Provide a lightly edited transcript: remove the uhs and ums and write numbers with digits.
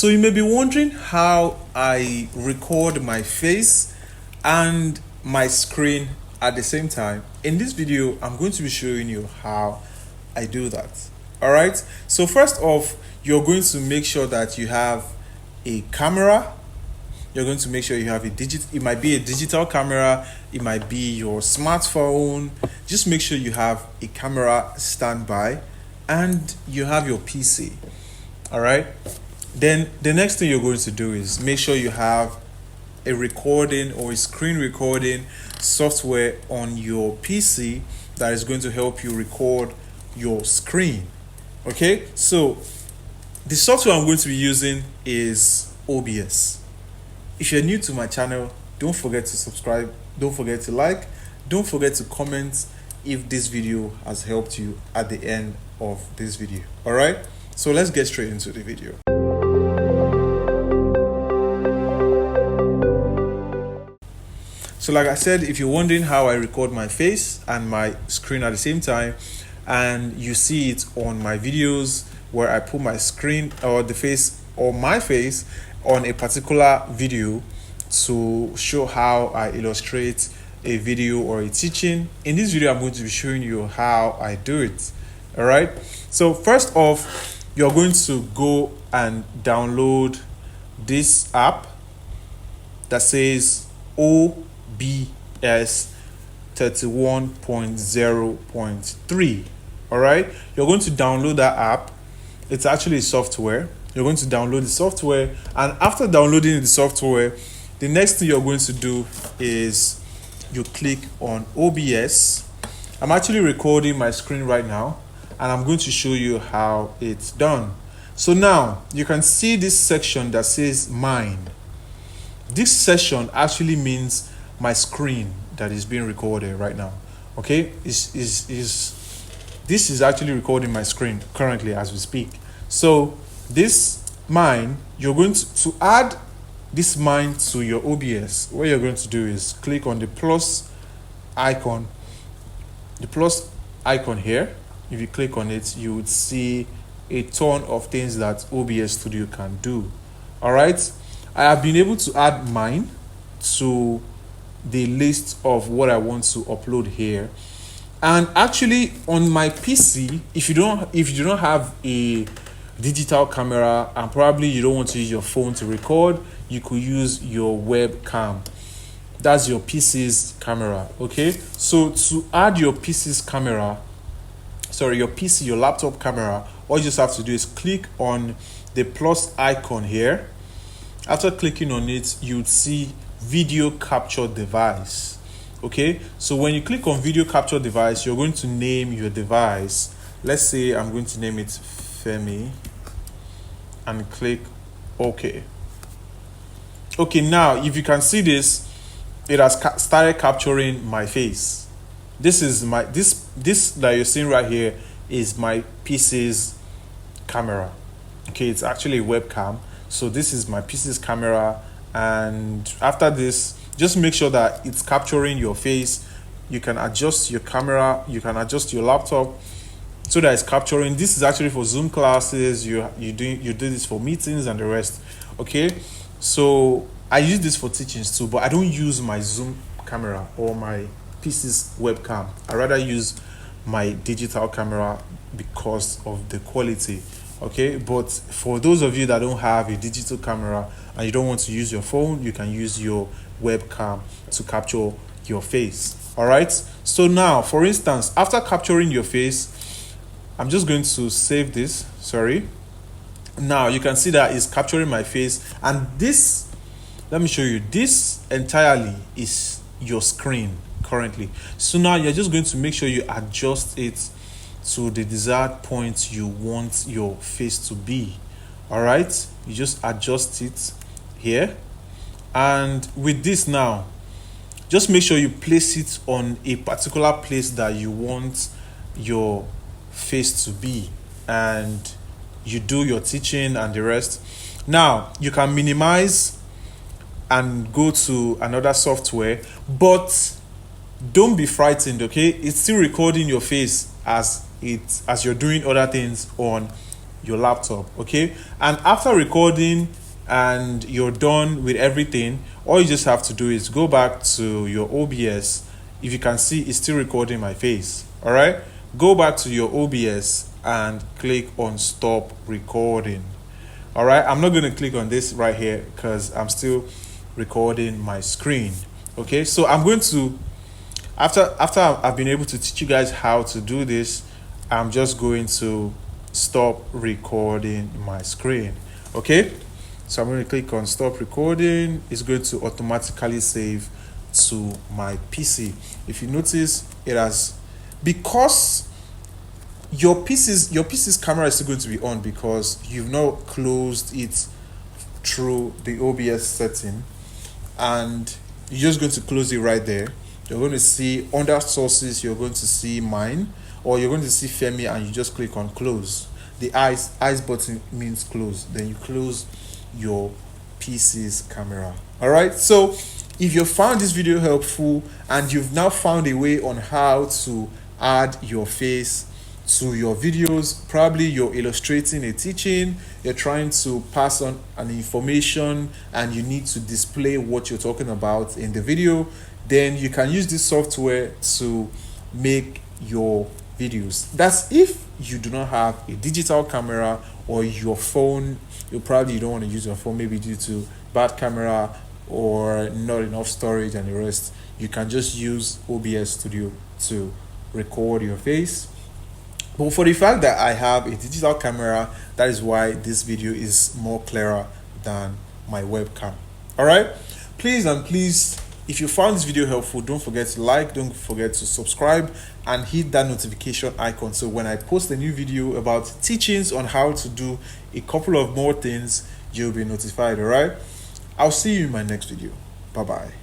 So you may be wondering how I record my face and my screen at the same time. In this video, I'm going to be showing you how I do that. All right. So first off, you're going to make sure that you have a camera. You're going to make sure you have it might be a digital camera, it might be your smartphone. Just make sure you have a camera standby and you have your PC. All right. Then the next thing you're going to do is make sure you have a recording or a screen recording software on your PC that is going to help you record your screen. Okay, so the software I'm going to be using is OBS. If you're new to my channel, don't forget to subscribe, don't forget to like, don't forget to comment if this video has helped you at the end of this video. All right, so let's get straight into the video. So like I said, if you're wondering how I record my face and my screen at the same time, and you see it on my videos where I put my screen or the face or my face on a particular video to show how I illustrate a video or a teaching. In this video, I'm going to be showing you how I do it. All right. So first off, you're going to go and download this app that says OBS 31.0.3. all right, you're going to download that app. It's actually a software. You're going to download the software, and after downloading the software, the next thing you're going to do is you click on OBS. I'm actually recording my screen right now, and I'm going to show you how it's done. So now you can see this section that says mine. This section actually means my screen that is being recorded right now. Okay, this is actually recording my screen currently as we speak. So this mine, you're going to add this mine to your OBS. What you're going to do is click on the plus icon here. If you click on it, you would see a ton of things that OBS Studio can do. All right, I have been able to add mine to the list of what I want to upload here. And actually on my PC, if you don't have a digital camera and probably you don't want to use your phone to record, you could use your webcam. That's your PC's camera. Okay, so to add your PC's camera, your laptop camera, all you just have to do is click on the plus icon here. After clicking on it, you'd see video capture device. Okay, so when you click on video capture device, you're going to name your device. Let's say I'm going to name it Femi and click OK. Okay, now if you can see this, it has started capturing my face. This is my this that you're seeing right here is my PC's camera. Okay, it's actually a webcam. So this is my PC's camera, and after this, just make sure that it's capturing your face. You can adjust your camera, you can adjust your laptop so that it's capturing. This is actually for Zoom classes. You do this for meetings and the rest. Okay, so I use this for teachings too, but I don't use my Zoom camera or my PC's webcam. I rather use my digital camera because of the quality. Okay, but for those of you that don't have a digital camera and you don't want to use your phone, you can use your webcam to capture your face. All right, so now for instance, after capturing your face, I'm just going to save this. Now you can see that it's capturing my face, and this, let me show you, this entirely is your screen currently. So now you're just going to make sure you adjust it to the desired point you want your face to be. All right, you just adjust it here, and with this now, just make sure you place it on a particular place that you want your face to be, and you do your teaching and the rest. Now you can minimize and go to another software, but don't be frightened. Okay, it's still recording your face as you're doing other things on your laptop. Okay, and after recording and you're done with everything, all you just have to do is go back to your OBS. If you can see, it's still recording my face. All right, go back to your OBS and click on stop recording. All right, I'm not going to click on this right here because I'm still recording my screen. Okay, so I'm going to, after I've been able to teach you guys how to do this, I'm just going to stop recording my screen. Okay, so I'm going to click on stop recording. It's going to automatically save to my PC. If you notice, it has, because your PC's camera is still going to be on because you've not closed it through the OBS setting, and you're just going to close it right there. You're going to see under sources, you're going to see mine, or you're going to see Femi, and you just click on close. The eyes button means close. Then you close your PC's camera. All right, so if you found this video helpful and you've now found a way on how to add your face to your videos, probably you're illustrating a teaching, you're trying to pass on an information, and you need to display what you're talking about in the video, then you can use this software to make your videos. That's if you do not have a digital camera, or your phone, you don't want to use your phone, maybe due to bad camera or not enough storage and the rest. You can just use OBS Studio to record your face. But for the fact that I have a digital camera, that is why this video is more clearer than my webcam. All right, please, if you found this video helpful, don't forget to like, don't forget to subscribe, and hit that notification icon, so when I post a new video about teachings on how to do a couple of more things, you'll be notified. All right, I'll see you in my next video. Bye bye.